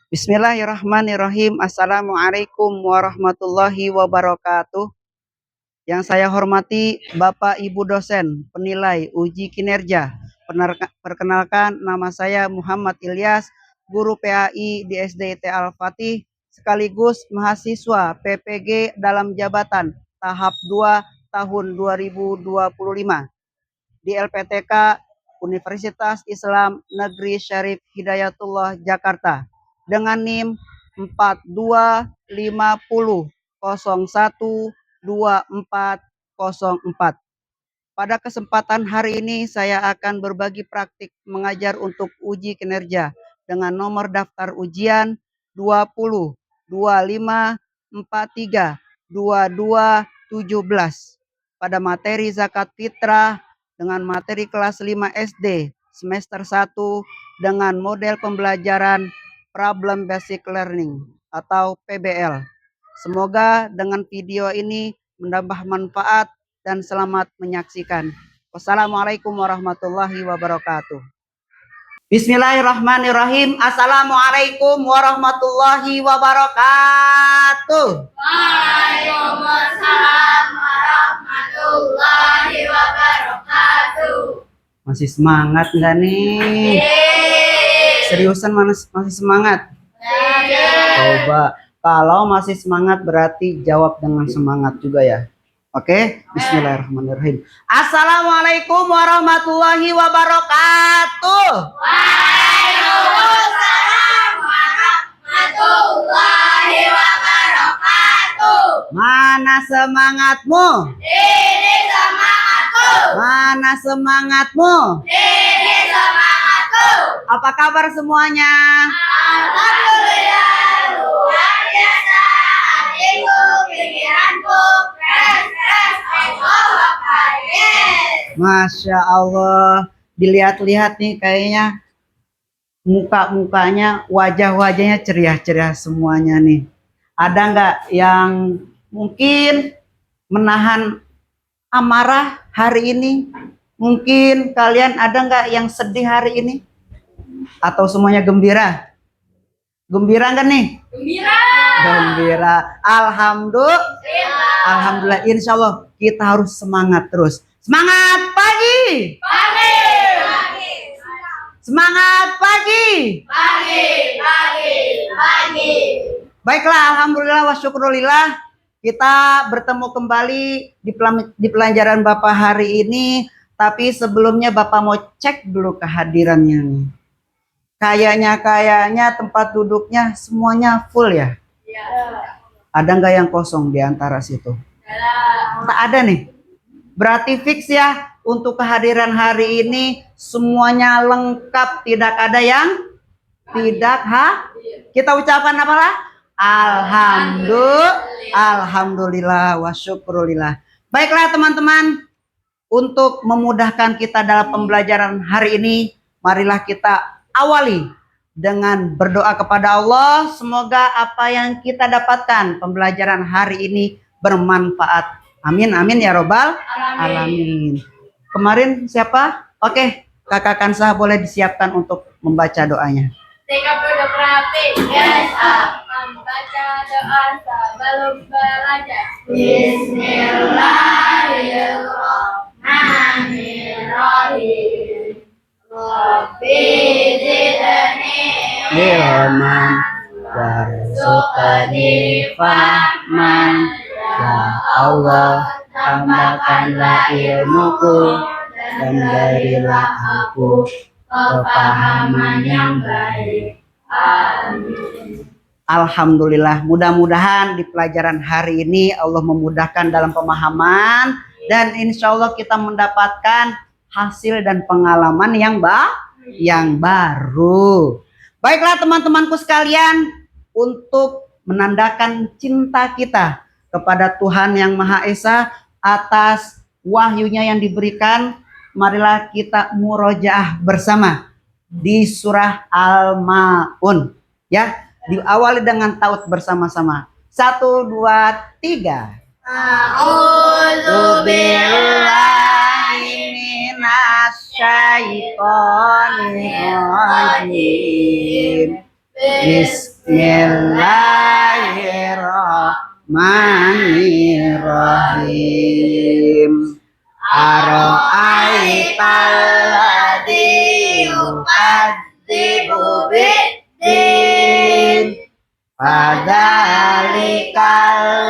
Bismillahirrahmanirrahim. Assalamualaikum warahmatullahi wabarakatuh. Yang saya hormati Bapak Ibu dosen, penilai uji kinerja. Perkenalkan, nama saya Muhammad Ilyas, guru PAI di SDIT Al-Fatih, sekaligus mahasiswa PPG dalam jabatan tahap 2 tahun 2025 di LPTK Universitas Islam Negeri Syarif Hidayatullah Jakarta dengan NIM 4250012404. Pada kesempatan hari ini saya akan berbagi praktik mengajar untuk uji kinerja dengan nomor daftar ujian 20 25 43 22 17 pada materi zakat fitrah dengan materi kelas 5 SD semester 1 dengan model pembelajaran Problem Basic Learning atau PBL. Semoga dengan video ini menambah manfaat dan selamat menyaksikan. Wassalamualaikum warahmatullahi wabarakatuh. Bismillahirrahmanirrahim. Assalamualaikum warahmatullahi wabarakatuh. Waalaikumsalam warahmatullahi wabarakatuh. Masih semangat nggak nih? Seriusan masih semangat? Coba. Kalau masih semangat berarti jawab dengan semangat juga ya. Oke, bismillahirrahmanirrahim. Assalamualaikum warahmatullahi wabarakatuh. Waalaikumsalam warahmatullahi wabarakatuh. Mana semangatmu? Ini semangatku. Mana semangatmu? Ini semangatku. Apa kabar semuanya? Alhamdulillah luar biasa. Hatiku, pikiranku, Masya Allah. Dilihat-lihat nih kayaknya muka-mukanya, wajah-wajahnya ceria-ceria semuanya nih. Ada nggak yang mungkin menahan amarah hari ini? Mungkin kalian ada nggak yang sedih hari ini? Atau semuanya gembira? Gembira nggak nih? Gembira. Gembira. Alhamdulillah. Alhamdulillah. Insya Allah kita harus semangat terus. Semangat pagi. Pagi. Semangat pagi. Pagi. Baiklah, alhamdulillah wa syukurillah. Kita bertemu kembali di pelajaran Bapak hari ini. Tapi sebelumnya Bapak mau cek dulu kehadirannya nih. Kayaknya tempat duduknya semuanya full ya. Ada nggak yang kosong di antara situ? Tak ada nih. Berarti fix ya untuk kehadiran hari ini semuanya lengkap, tidak ada yang tidak Kita ucapkan apalah? Alhamdulillah wa syukurillah. Baiklah teman-teman, untuk memudahkan kita dalam pembelajaran hari ini, marilah kita awali dengan berdoa kepada Allah. Semoga apa yang kita dapatkan pembelajaran hari ini bermanfaat. Amin, amin ya robbal alamin. Kemarin siapa? Oke, Kakak Kansa boleh disiapkan untuk membaca doanya. Sikap duduk rapi, yes, membaca doa sebelum belajar. Bismillahirrahmanirrahim. Rabbi zidni ilman warzuqni fahman. Ya Allah, tambahkanlah ilmuku dan berilah aku kepahaman yang baik. Amin. Alhamdulillah, mudah-mudahan di pelajaran hari ini Allah memudahkan dalam pemahaman dan insya Allah kita mendapatkan hasil dan pengalaman yang baru. Baiklah teman-temanku sekalian, untuk menandakan cinta kita kepada Tuhan yang Maha Esa atas wahyunya yang diberikan, marilah kita murojaah bersama di surah Al-Maun ya. Diawali dengan taut bersama-sama. 1, 2, 3. A'udzu billahi minasyaitonir rajim. Bismillahirrahmanirrahim. Ara'aital ladzi yukadzibu biddin fadzalikal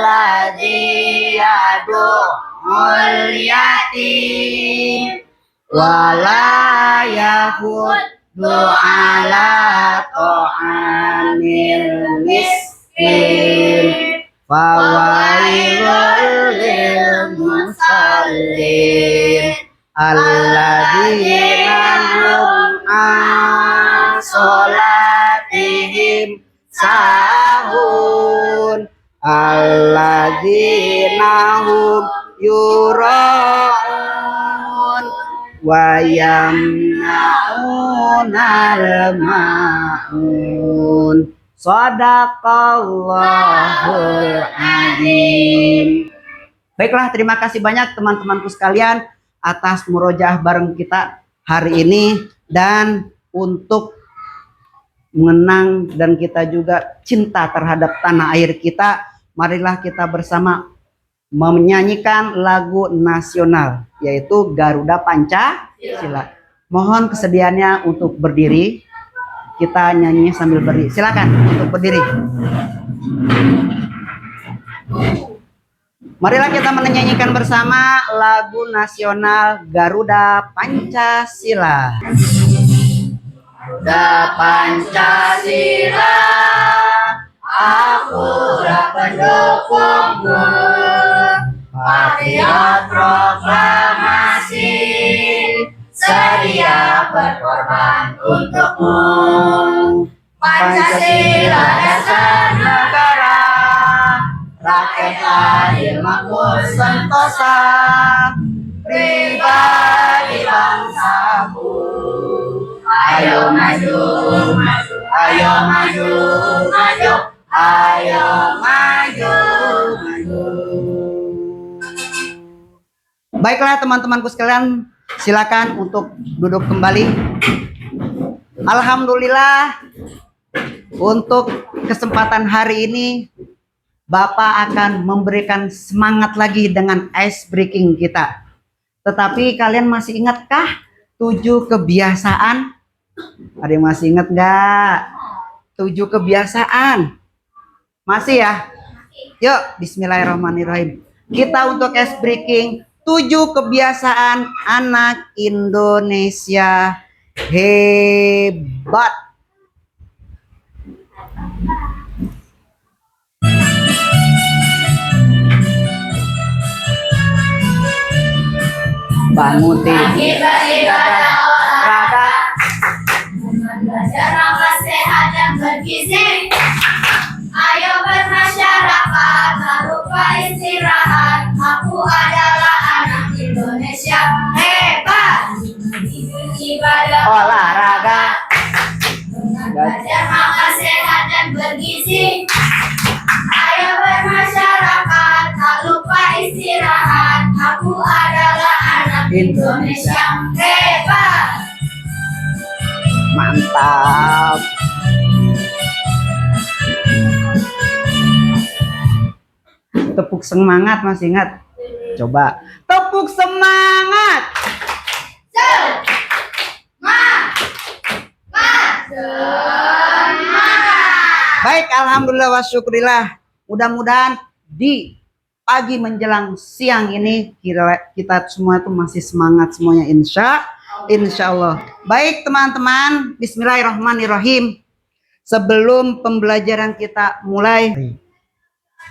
ladzi yad'ul yatim wala yahuddu ala ta'amil miskin fawailul lil musallin alladzina hum an sholatihim sahun alladzina hum yura'un wa yamna'unal ma'un. Shadaqallahul azim. Baiklah, terima kasih banyak teman-temanku sekalian atas murojaah bareng kita hari ini, dan untuk mengenang dan kita juga cinta terhadap tanah air kita, marilah kita bersama menyanyikan lagu nasional yaitu Garuda Pancasila. Mohon kesediaannya untuk berdiri. Kita nyanyi sambil berdiri. Silakan untuk berdiri. Marilah kita menyanyikan bersama lagu nasional Garuda Pancasila. Garuda Pancasila, aku pendukungmu. Patriot proklamasi, sedia berkorban untukmu. Pancasila dasar negara, rakyat adil makmur sentosa, pribadi bangsaku. Ayo maju, maju, ayo maju, maju, ayo maju, maju. Baiklah teman-temanku sekalian, silakan untuk duduk kembali. Alhamdulillah, untuk kesempatan hari ini Bapak akan memberikan semangat lagi dengan ice breaking kita. Tetapi kalian masih ingatkah 7 kebiasaan? Ada yang masih ingat nggak? 7 kebiasaan. Masih ya? Yuk, bismillahirrahmanirrahim. Kita untuk ice breaking 7 kebiasaan anak Indonesia hebat. Bangun tidur, olahraga, belajar makan sehat dan bergizi. Ayo bermasyarakat, tak lupa istirahat. Aku adalah anak Indonesia hebat. Ibadah, olahraga, belajar makan sehat dan bergizi. Ayo bermasyarakat, tak lupa istirahat. Aku adalah anak Indonesia hebat. Mantap. Tepuk semangat, masih ingat? Coba tepuk semangat. Baik, alhamdulillah wa syukurillah. Mudah-mudahan di pagi menjelang siang ini kita semua itu masih semangat semuanya, insya Allah. Baik teman-teman, bismillahirrahmanirrahim. Sebelum pembelajaran kita mulai,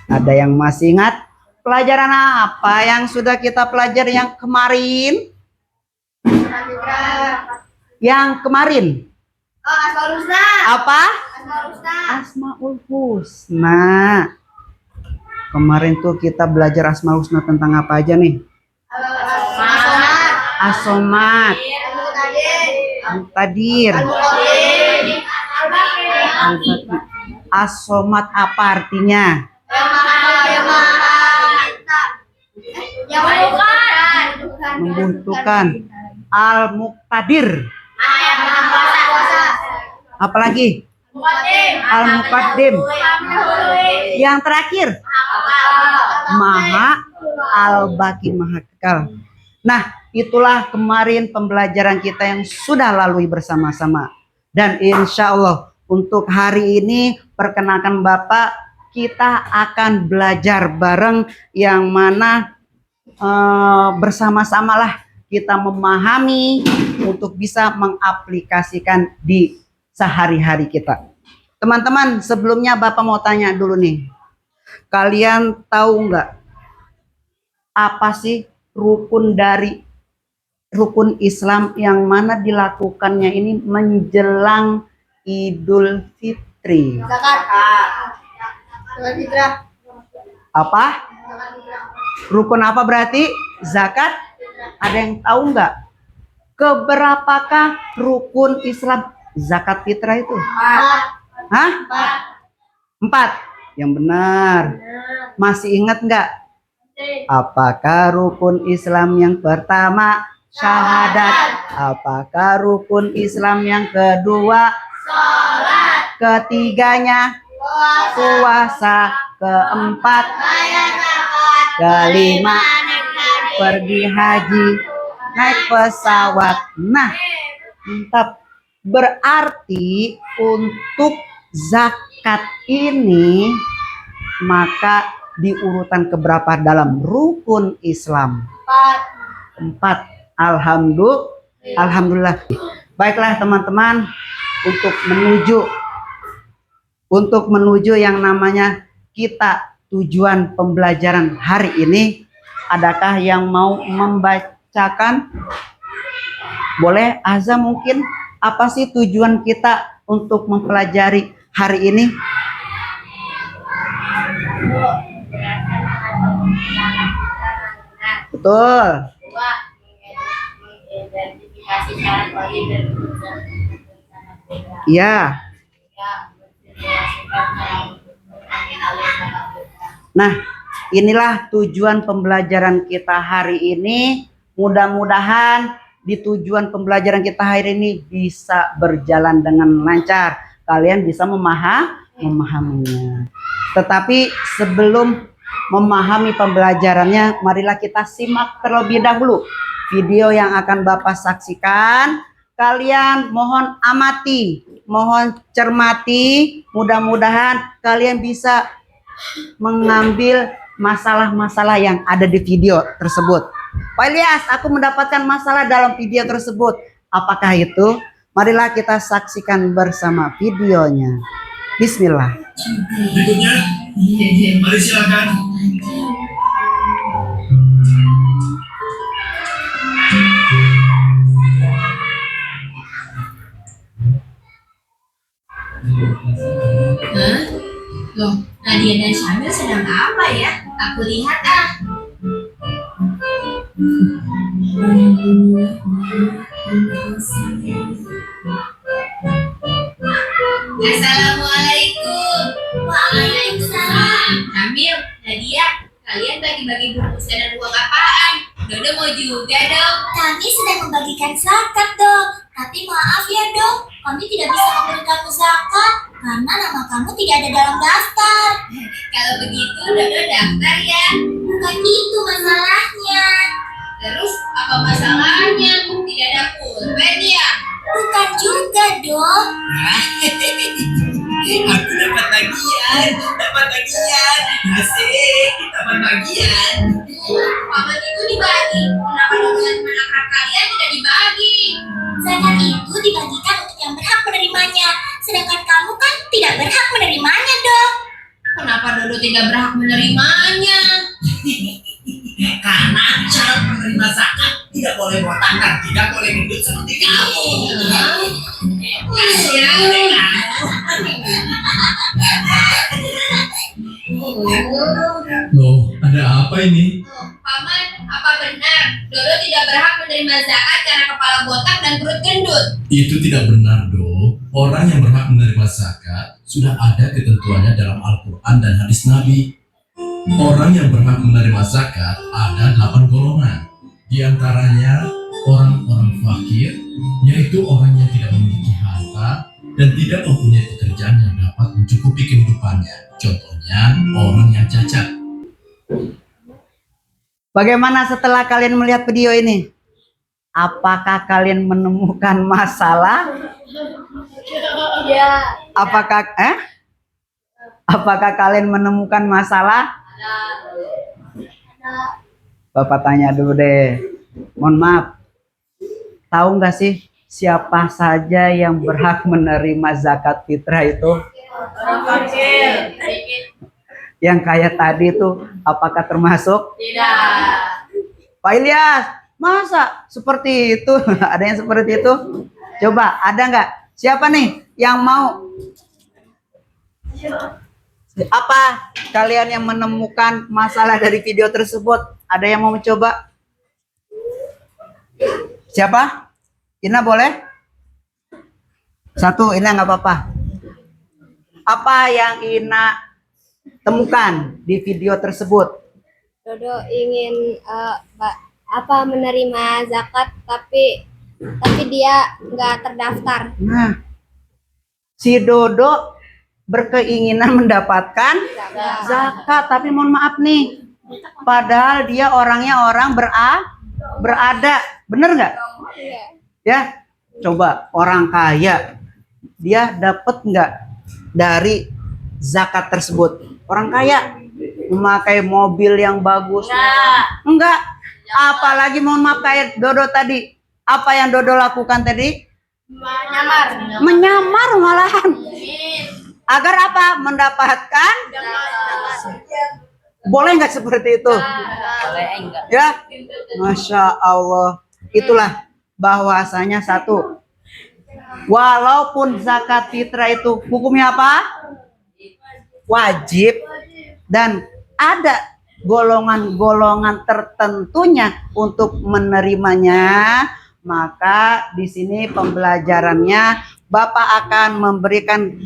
ada yang masih ingat pelajaran apa yang sudah kita pelajari yang kemarin? Yang kemarin? Asmaul Husna. Apa? Asmaul Husna. Asmaul Husna. Kemarin tuh kita belajar Asmaul Husna tentang apa aja nih? As-Somad, Al-Qadir, As-Somad apa artinya? Yang Membutuhkan. Al-Muqtadir. Apalagi? Al-Muqaddim. Yang terakhir, Maha Al-Baqi, Maha Kekal. Nah, itulah kemarin pembelajaran kita yang sudah lalui bersama-sama. Dan insya Allah untuk hari ini perkenalkan Bapak, kita akan belajar bareng yang mana bersama-samalah kita memahami untuk bisa mengaplikasikan di sehari-hari kita. Teman-teman, sebelumnya Bapak mau tanya dulu nih. Kalian tahu nggak apa sih rukun Islam yang mana dilakukannya ini menjelang Idul Fitri? Apa? Rukun apa berarti? Zakat? Ada yang tahu nggak? Keberapakah rukun Islam zakat fitrah itu? Hah? 4. Yang benar. Masih ingat nggak? Apakah rukun Islam yang pertama? Syahadat. Apakah rukun Islam yang kedua? Salat. Ketiganya? Puasa. Keempat? Kelima? Pergi haji. Naik pesawat. Nah, mantap. Berarti untuk zakat ini maka di urutan keberapa dalam rukun Islam? 4. Alhamdulillah. Baiklah teman-teman, untuk menuju yang namanya kita tujuan pembelajaran hari ini, adakah yang mau membacakan? Boleh Azza mungkin? Apa sih tujuan kita untuk mempelajari hari ini? Betul. Ya. Nah, inilah tujuan pembelajaran kita hari ini. Mudah-mudahan di tujuan pembelajaran kita hari ini bisa berjalan dengan lancar. Kalian bisa memahaminya. Tetapi sebelum memahami pembelajarannya, marilah kita simak terlebih dahulu video yang akan Bapak saksikan. Kalian mohon amati, mohon cermati. Mudah-mudahan kalian bisa mengambil masalah-masalah yang ada di video tersebut. Pak Ilyas, aku mendapatkan masalah dalam video tersebut. Apakah itu? Marilah kita saksikan bersama videonya. Bismillah. Berikutnya, mari silakan. Loh, Nadia dan Syamil sedang apa ya? Aku lihat ah. Assalamualaikum. Waalaikumsalam. Syamil, Nadia, kalian bagi-bagi bungkusan dan uang apaan? Dodo mau juga dong. Kami sedang membagikan zakat, Dok. Tapi maaf ya, Dok. Kami tidak bisa memberikan zakat karena nama kamu tidak ada dalam daftar. Kalau begitu, Dodo daftar ya. Bukan itu masalahnya. Terus apa masalahnya? Tidak ada pulpen ya? Bukan juga, Dok. Aku dapat tagihan. Asik, dapat bagian. Paman itu dibagi. Kenapa dengan anak kalian tidak dibagi? Zakat itu dibagikan untuk yang berhak menerimanya. Sedangkan kamu kan tidak berhak menerimanya, Dok. Kenapa Dodo tidak berhak menerimanya? Karena syarat menerima zakat tidak boleh botak dan tidak boleh gendut seperti kamu. Kasihan deh kamu. Loh, ada apa ini? Paman, apa benar Dodo tidak berhak menerima zakat karena kepala botak dan perut gendut? Itu tidak benar, Do. Orang yang berhak menerima zakat sudah ada ketentuannya dalam Al-Quran dan hadis Nabi. Orang yang berhak menerima zakat ada 8 golongan. Di antaranya orang-orang fakir, yaitu orang yang tidak memiliki harta, dan tidak mempunyai pekerjaan yang dapat mencukupi kehidupannya. Contohnya, orang yang cacat. Bagaimana setelah kalian melihat video ini? Apakah kalian menemukan masalah? Ya. Apakah kalian menemukan masalah? Bapak tanya dulu deh. Mohon maaf. Tahu nggak sih siapa saja yang berhak menerima zakat fitrah itu? Yang kayak tadi tuh, apakah termasuk? Tidak. Pak Ilyas, masa seperti itu? Ada yang seperti itu? Coba, ada nggak? Siapa nih yang mau? Apa kalian yang menemukan masalah dari video tersebut? Ada yang mau mencoba? Siapa? Ina boleh? Satu, Ina nggak apa-apa. Apa yang Ina temukan di video tersebut? Dodo ingin menerima zakat tapi dia nggak terdaftar. Nah, si Dodo berkeinginan mendapatkan zakat, tapi mohon maaf nih, padahal dia orangnya orang berada, bener nggak? Iya. Ya, coba orang kaya, dia dapat nggak dari zakat tersebut? Orang kaya memakai mobil yang bagus, enggak. Apalagi mohon maaf kayak Dodo tadi, apa yang Dodo lakukan tadi? Menyamar malahan. Agar apa? Mendapatkan? Boleh nggak seperti itu? Ya, Masya Allah. Itulah bahwasanya satu, walaupun zakat fitrah itu hukumnya apa? Wajib, dan ada golongan-golongan tertentunya untuk menerimanya, maka di sini pembelajarannya Bapak akan memberikan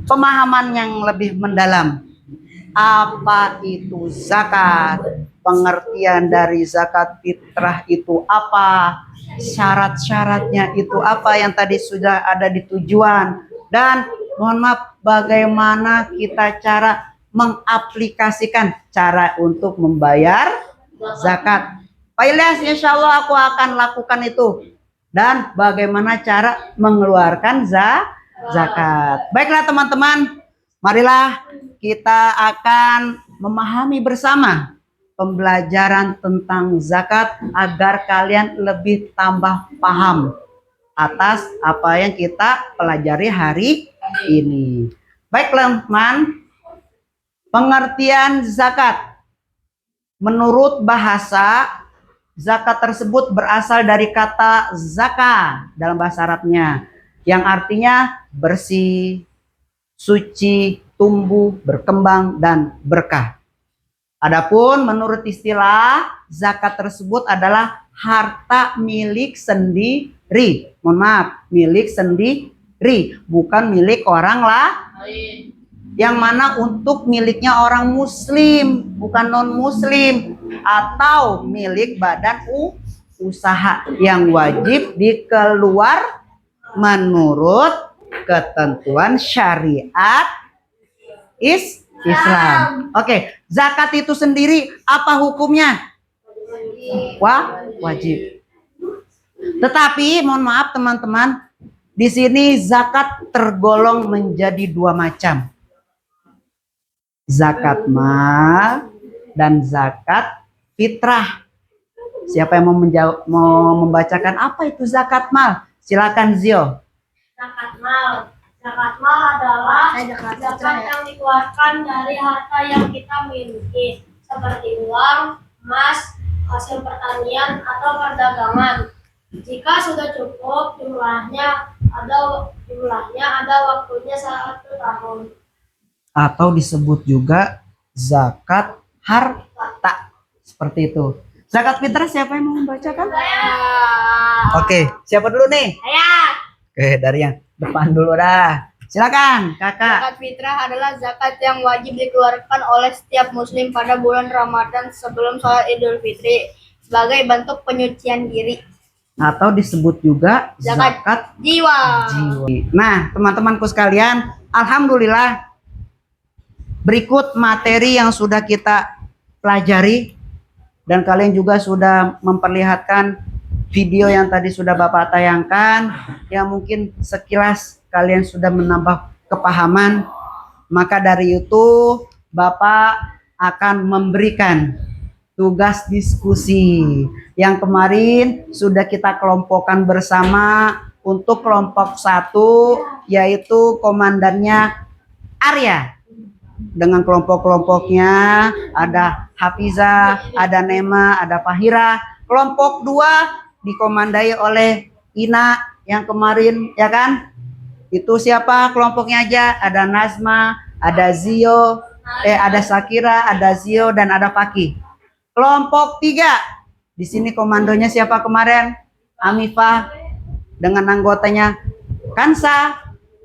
pemahaman yang lebih mendalam. Apa itu zakat? Pengertian dari zakat fitrah itu apa? Syarat-syaratnya itu apa yang tadi sudah ada di tujuan? Dan mohon maaf, bagaimana kita cara mengaplikasikan cara untuk membayar zakat? Pak Ilyas, insya Allah aku akan lakukan itu. Dan bagaimana cara mengeluarkan zakat? Baiklah teman-teman, marilah kita akan memahami bersama pembelajaran tentang zakat agar kalian lebih tambah paham atas apa yang kita pelajari hari ini. Baik teman, pengertian zakat. Menurut bahasa, zakat tersebut berasal dari kata zaka dalam bahasa Arabnya, yang artinya bersih, suci, tumbuh, berkembang, dan berkah. Adapun menurut istilah, zakat tersebut adalah harta milik sendiri. Mohon maaf, milik sendiri, bukan milik orang lain. Yang mana untuk miliknya orang muslim, bukan non muslim, atau milik badan usaha yang wajib dikeluar menurut ketentuan syariat Islam. Oke, zakat itu sendiri apa hukumnya? Wajib. Tetapi mohon maaf teman-teman, di sini zakat tergolong menjadi dua macam. Zakat mal dan zakat fitrah. Siapa yang mau membacakan apa itu zakat mal? Silakan Zio. Zakat mal. Zakat mal adalah zakat yang dikeluarkan dari harta yang kita miliki, seperti uang, emas, hasil pertanian, atau perdagangan. Jika sudah cukup jumlahnya ada waktunya 1 tahun. Atau disebut juga zakat harta. Seperti itu. Zakat fitrah siapa yang mau membacakan? Oke, siapa dulu nih? Saya. Oke, dari yang depan dulu dah. Silakan, Kakak. Zakat fitrah adalah zakat yang wajib dikeluarkan oleh setiap muslim pada bulan Ramadan sebelum sholat Idul Fitri sebagai bentuk penyucian diri. atau disebut juga Zakat zakat jiwa. jiwa. Nah, teman-temanku sekalian, alhamdulillah berikut materi yang sudah kita pelajari dan kalian juga sudah memperlihatkan video yang tadi sudah Bapak tayangkan yang mungkin sekilas kalian sudah menambah kepahaman. Maka dari itu Bapak akan memberikan tugas diskusi yang kemarin sudah kita kelompokkan bersama. Untuk kelompok 1 yaitu komandannya Arya dengan kelompok-kelompoknya, ada Hafiza, ada Nema, ada Fahira. Kelompok 2 dikomandai oleh Ina yang kemarin, ya kan? Itu siapa kelompoknya aja? Ada Nazma, ada Zio, ada Sakira, ada Zio, dan ada Paki. Kelompok 3 di sini komandonya siapa kemarin? Amifah dengan anggotanya Kansa,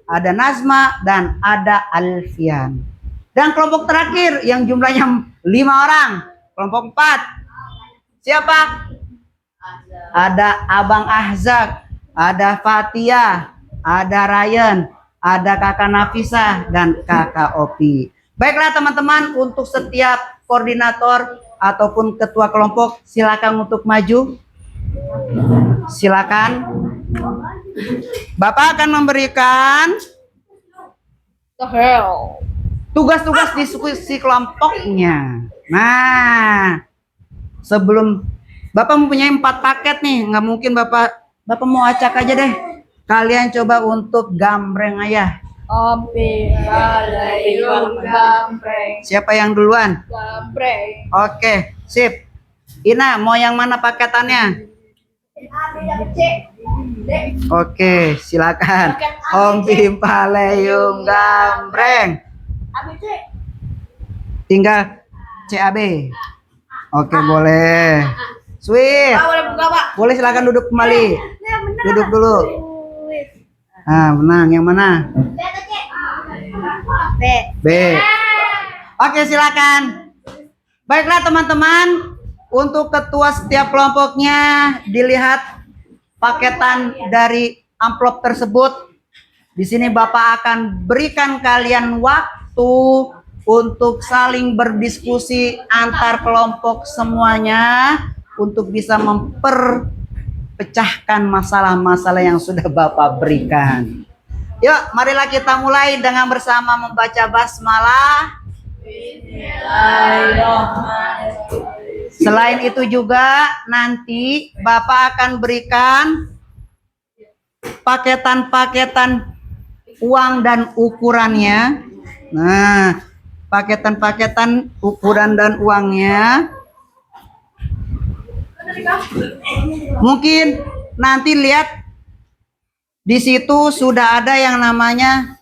ada Nazma, dan ada Alfian. Dan kelompok terakhir yang jumlahnya 5 orang, kelompok 4 siapa? Ada Abang Ahzak, ada Fatia, ada Ryan, ada Kakak Nafisa, dan Kakak Opi. Baiklah teman-teman, untuk setiap koordinator ataupun ketua kelompok silakan untuk maju. Silakan. Bapak akan memberikan tugas-tugas diskusi kelompoknya. Nah, sebelum Bapak mempunyai 4 paket nih, nggak mungkin Bapak mau acak aja deh. Kalian coba untuk gambreng aja. Gambreng. Siapa yang duluan? Gambreng. Oke, sip. Ina, mau yang mana paketannya? Oke, silakan. Om Bim Paleyum gambreng. Tinggal CAB. Oke, boleh. Sweet. Boleh silakan duduk kembali. Duduk dulu. Nah, menang yang mana? B. Oke, silakan. Baiklah teman-teman, untuk ketua setiap kelompoknya dilihat paketan dari amplop tersebut. Di sini Bapak akan berikan kalian waktu untuk saling berdiskusi antar kelompok semuanya untuk bisa memperpecahkan masalah-masalah yang sudah Bapak berikan. Yuk, marilah kita mulai dengan bersama membaca basmalah. Selain itu juga nanti Bapak akan berikan paketan-paketan uang dan ukurannya. Nah, paketan-paketan ukuran dan uangnya. Mungkin nanti lihat di situ sudah ada yang namanya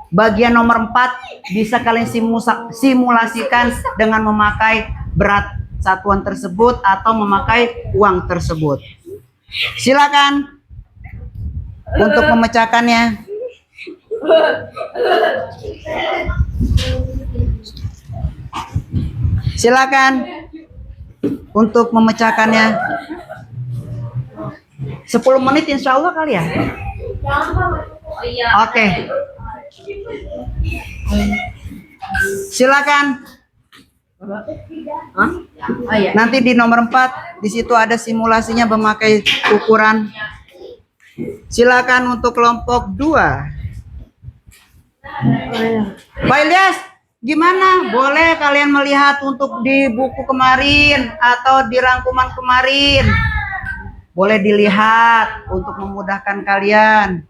bagian nomor 4, bisa kalian simulasikan dengan memakai berat satuan tersebut atau memakai uang tersebut. Silakan untuk memecahkannya. Silakan untuk memecahkannya. 10 menit insya Allah kali ya. Oke. Silakan. Nanti di nomor 4 di situ ada simulasinya memakai ukuran. Silakan untuk kelompok 2. Pak Ilyas, gimana? Boleh kalian melihat untuk di buku kemarin atau di rangkuman kemarin? Boleh dilihat untuk memudahkan kalian.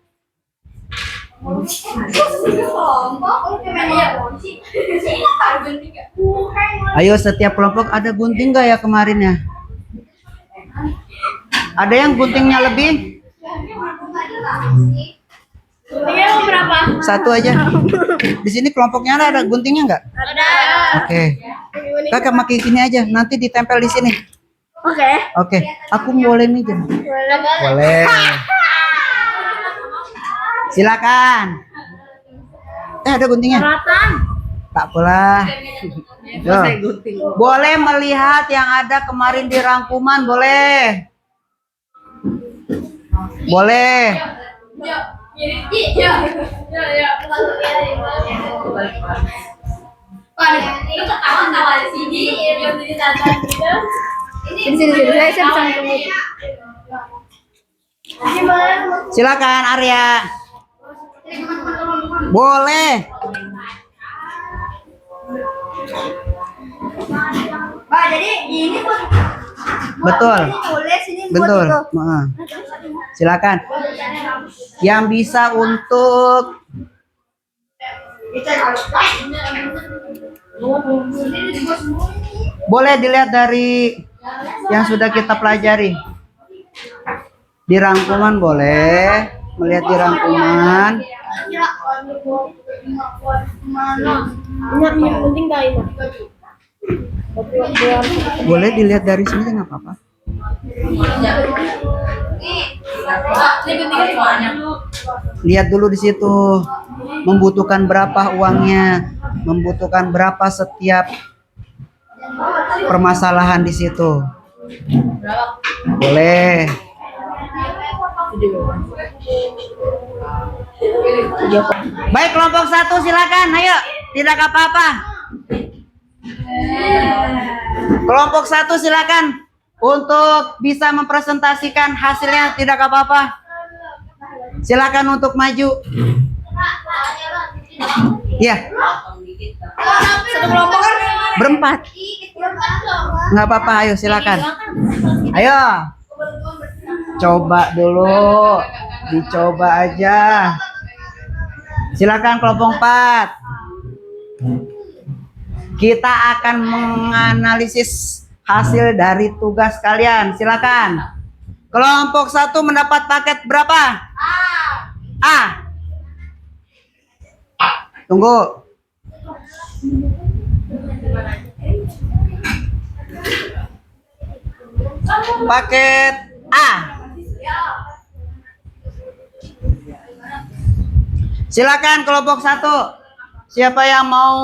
Ayo, setiap kelompok ada gunting nggak ya kemarin ya? Ada yang guntingnya lebih? Berapa? 1 aja. Di sini kelompoknya ada guntingnya nggak? Ada. Oke. Kakak pakai ini aja, nanti ditempel di sini. Oke. Aku boleh nih, Jen? Boleh. Silakan. Ada guntingnya? Tak apalah. Boleh melihat yang ada kemarin di rangkuman, boleh. Boleh. Lu ketawa-tawa di sini. Sini. Saya bisa tunggu. Silakan Arya. Boleh. Pak, jadi ini buat Betul. tulis ini buat Betul. itu. Heeh. Silakan. Yang bisa untuk boleh dilihat dari yang sudah kita pelajari. Di rangkuman boleh melihat di rangkuman. Yang penting gak ini. Boleh dilihat dari sini nggak apa-apa. Lihat dulu di situ. Membutuhkan berapa uangnya, membutuhkan berapa setiap permasalahan di situ. Boleh. Baik, kelompok 1 silakan. Ayo, tidak apa-apa. Kelompok 1 silakan untuk bisa mempresentasikan hasilnya, tidak apa-apa. Silakan untuk maju. Ya. Satu kelompok kan Berempat. Nggak apa-apa, ayo silakan. Ayo. Coba dulu. Dicoba aja. Silakan kelompok 4. Kita akan menganalisis hasil dari tugas kalian. Silakan. Kelompok 1 mendapat paket berapa? A. Tunggu. Paket A. Silakan kelompok 1. Siapa yang mau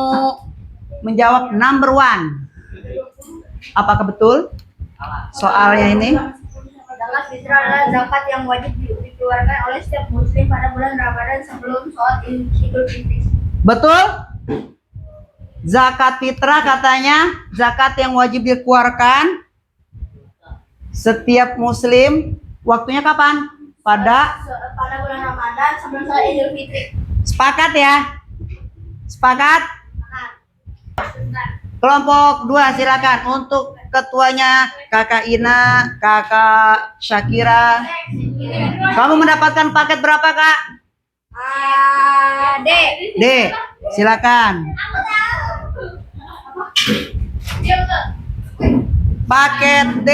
menjawab number 1? Apakah betul soalnya ini? zakat fitrah adalah zakat yang wajib dikeluarkan oleh setiap muslim pada bulan Ramadan sebelum sholat Idul Fitri. Betul? Zakat fitrah katanya zakat yang wajib dikeluarkan setiap muslim. Waktunya kapan? Pada bulan Ramadan sebelum sholat Idul Fitri. sepakat ya? Sepakat? Kelompok 2 silakan untuk ketuanya Kakak Ina, Kakak Syakira. Kamu mendapatkan paket berapa, Kak? D. D. Silakan. Paket D.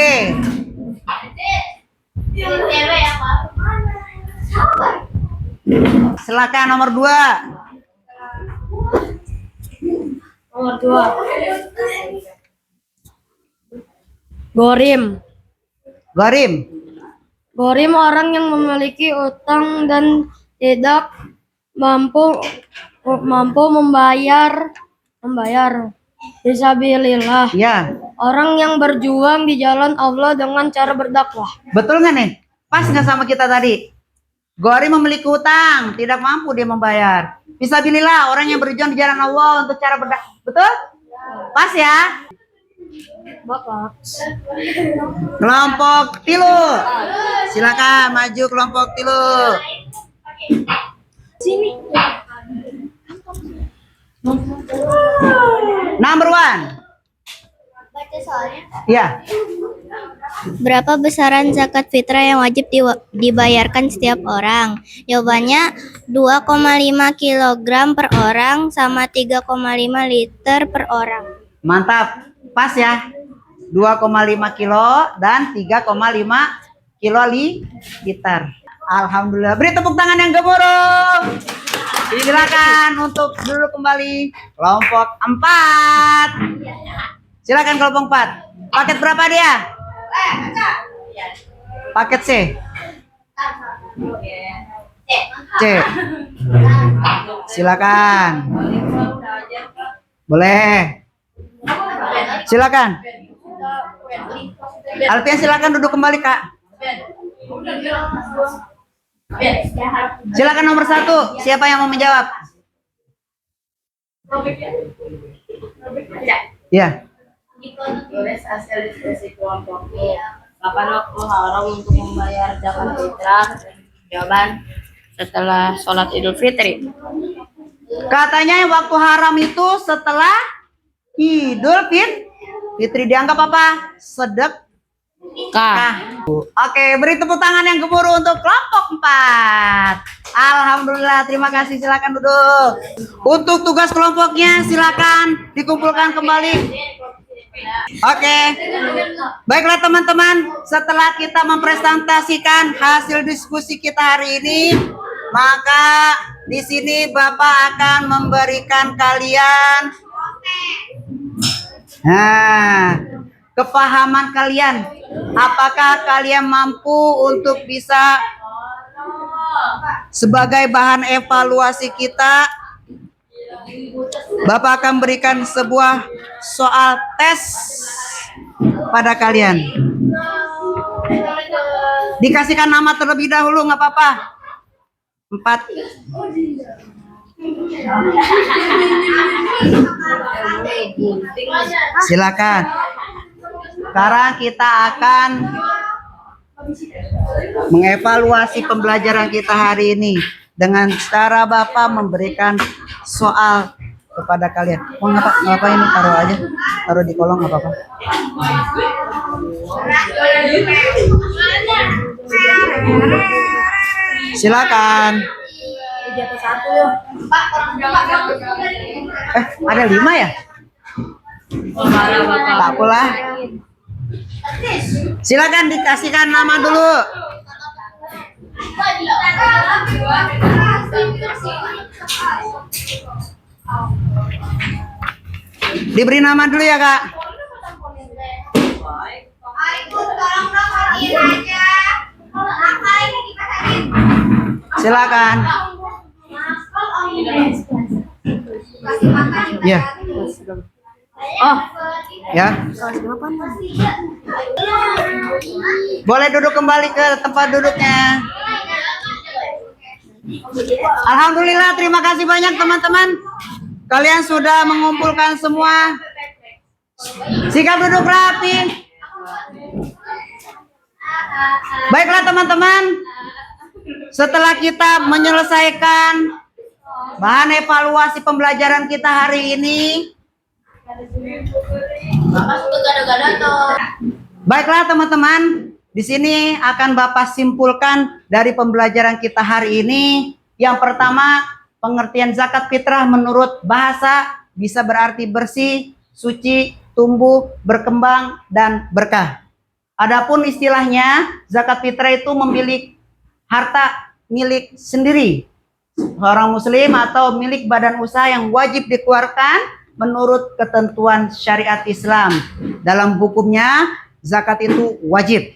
Silakan nomor 2. Nomor 2. Gorim. Gorim. Gorim orang yang memiliki utang dan tidak mampu membayar fisabilillah. Ya. Orang yang berjuang di jalan Allah dengan cara berdakwah. Betul nggak nih? Pas nggak sama kita tadi? Gorim memiliki utang, tidak mampu dia membayar. Fisabilillah, orang yang berjuang di jalan Allah untuk cara berdakwah. Betul? Pas ya? Bapak. Kelompok 3. Silakan maju kelompok 3. Sini. Number 1. Baca soalnya. Ya. Berapa besaran zakat fitrah yang wajib dibayarkan setiap orang? Jawabannya 2,5 kg per orang sama 3,5 liter per orang. Mantap. Pas ya. 2,5 kilo dan 3,5 kilo liter. Alhamdulillah. Beri tepuk tangan yang gemuruh. Silakan untuk duduk kembali. Kelompok 4. Silakan kelompok 4. Paket berapa dia? Paket C. C. Silakan. Boleh. Silakan. Alfian silakan duduk kembali, Kak. Silakan nomor 1. Siapa yang mau menjawab? Ya. Tulis hasil diskusi kelompokku. Kapan waktu haram untuk membayar zakat fitrah? Jawaban, setelah sholat Idul Fitri. Katanya waktu haram itu setelah Idul Fitri. Dianggap apa? Sedekah. Oke, beri tepuk tangan yang gemuruh untuk kelompok 4. Alhamdulillah, terima kasih. Silakan duduk. Untuk tugas kelompoknya silakan dikumpulkan kembali. Oke. Baiklah teman-teman, setelah kita mempresentasikan hasil diskusi kita hari ini, maka di sini Bapak akan memberikan kalian kepahaman kalian. Apakah kalian mampu untuk bisa sebagai bahan evaluasi kita? Bapak akan berikan sebuah soal tes pada kalian. Dikasihkan nama terlebih dahulu, nggak apa-apa. 4. Silakan. Sekarang kita akan mengevaluasi pembelajaran kita hari ini dengan cara Bapak memberikan soal kepada kalian. Mau ngapain ini, taruh aja, taruh di kolong, nggak apa-apa. Silakan. Ada 5 ya? Tak pula. Silakan dikasihkan nama dulu. Diberi nama dulu ya, Kak. Silakan. Ya. Ya. Boleh duduk kembali ke tempat duduknya. Alhamdulillah, terima kasih banyak teman-teman. Kalian sudah mengumpulkan semua. Sikap duduk rapi. Baiklah teman-teman, setelah kita menyelesaikan bahan evaluasi pembelajaran kita hari ini, baiklah teman-teman, di sini akan Bapak simpulkan dari pembelajaran kita hari ini. Yang pertama, pengertian zakat fitrah menurut bahasa bisa berarti bersih, suci, tumbuh, berkembang, dan berkah. Adapun istilahnya, zakat fitrah itu memiliki harta milik sendiri seorang muslim atau milik badan usaha yang wajib dikeluarkan menurut ketentuan syariat Islam. Dalam hukumnya, zakat itu wajib.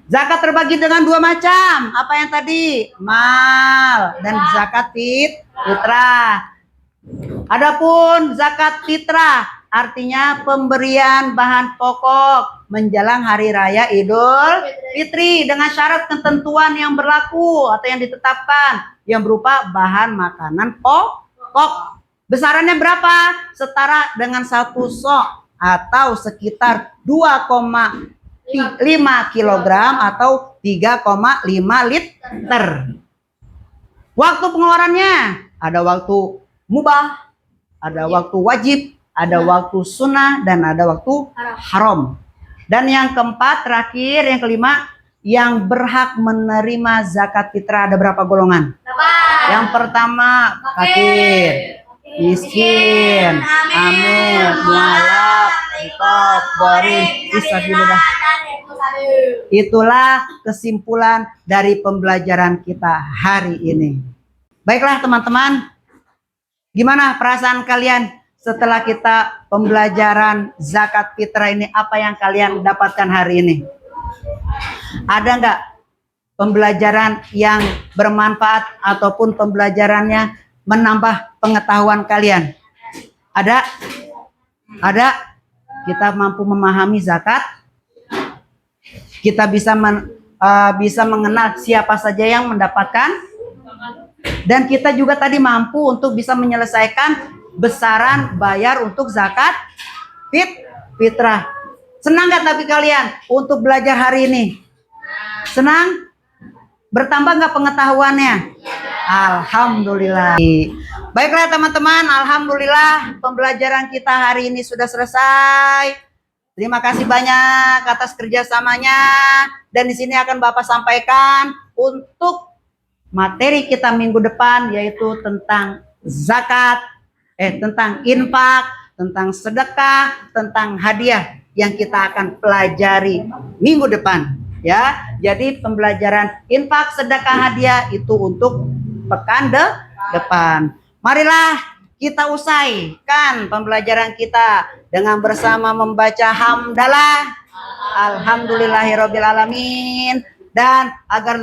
Zakat terbagi dengan 2 macam. Apa yang tadi? Mal dan zakat fitrah. Adapun zakat fitrah artinya pemberian bahan pokok menjelang hari raya Idul Fitri dengan syarat ketentuan yang berlaku atau yang ditetapkan yang berupa bahan makanan pokok. Besarannya berapa? Setara dengan 1 sok atau sekitar 2,5 kilogram atau 3,5 liter. Waktu pengeluarannya ada waktu mubah, ada waktu wajib, ada waktu sunnah, dan ada waktu haram. Dan yang keempat, terakhir, yang kelima, yang berhak menerima zakat fitrah ada berapa golongan? Yang pertama, fakir, miskin, amil, mualaf, rikab, borin, fisabilillah. Itulah kesimpulan dari pembelajaran kita hari ini. Baiklah teman-teman, gimana perasaan kalian setelah kita pembelajaran zakat fitrah ini? Apa yang kalian dapatkan hari ini? Ada nggak pembelajaran yang bermanfaat ataupun pembelajarannya menambah pengetahuan kalian? Ada? Ada? Kita mampu memahami zakat, kita bisa bisa mengenal siapa saja yang mendapatkan, dan kita juga tadi mampu untuk bisa menyelesaikan besaran bayar untuk zakat fitrah. Senang nggak tapi kalian untuk belajar hari ini? Senang? Bertambah nggak pengetahuannya? Alhamdulillah. Baiklah teman-teman, alhamdulillah pembelajaran kita hari ini sudah selesai. Terima kasih banyak atas kerjasamanya. Dan di sini akan Bapak sampaikan untuk materi kita minggu depan, yaitu tentang zakat, tentang infak, tentang sedekah, tentang hadiah yang kita akan pelajari minggu depan. Ya, jadi pembelajaran infak, sedekah, hadiah itu untuk pekan depan. Marilah kita usaikan pembelajaran kita dengan bersama membaca hamdalah alhamdulillahirobbilalamin, dan agar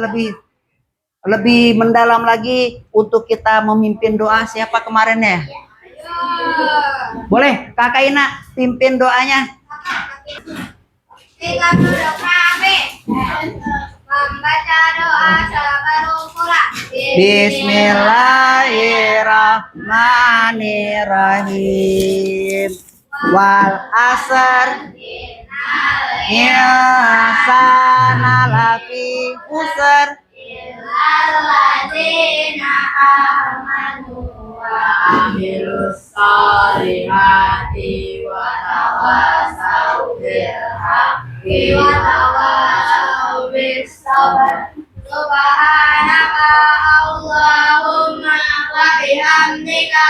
lebih mendalam lagi untuk kita memimpin doa. Siapa kemarin ya? Boleh Kakak Ina pimpin doanya. Kita duduk kami membaca doa sebelum pulang. Bismillahirrahmanirrahim. Wal asr insana lafi khusr Alladzina amanu wa amilus solihati wa tawasau bil haqqi wa tawasau bis sabr. Subhanaka Allahumma wa bihamdika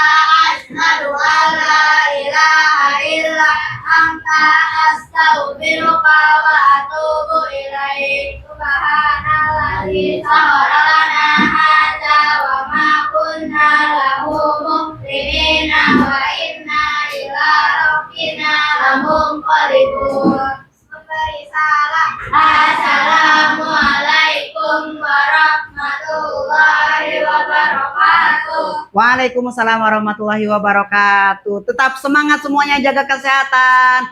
asyhadu an la ilaha illa anta astaghfiruka wa atubu ilaik. Subhanalladzi sakhkhara hadza wa ma kunna lahu muqrinina wa inna ila rabbina lamunqalibun. Memberi salam. Assalamualaikum warahmatullahi wabarakatuh. Waalaikumsalam warahmatullahi wabarakatuh. Tetap semangat semuanya, jaga kesehatan.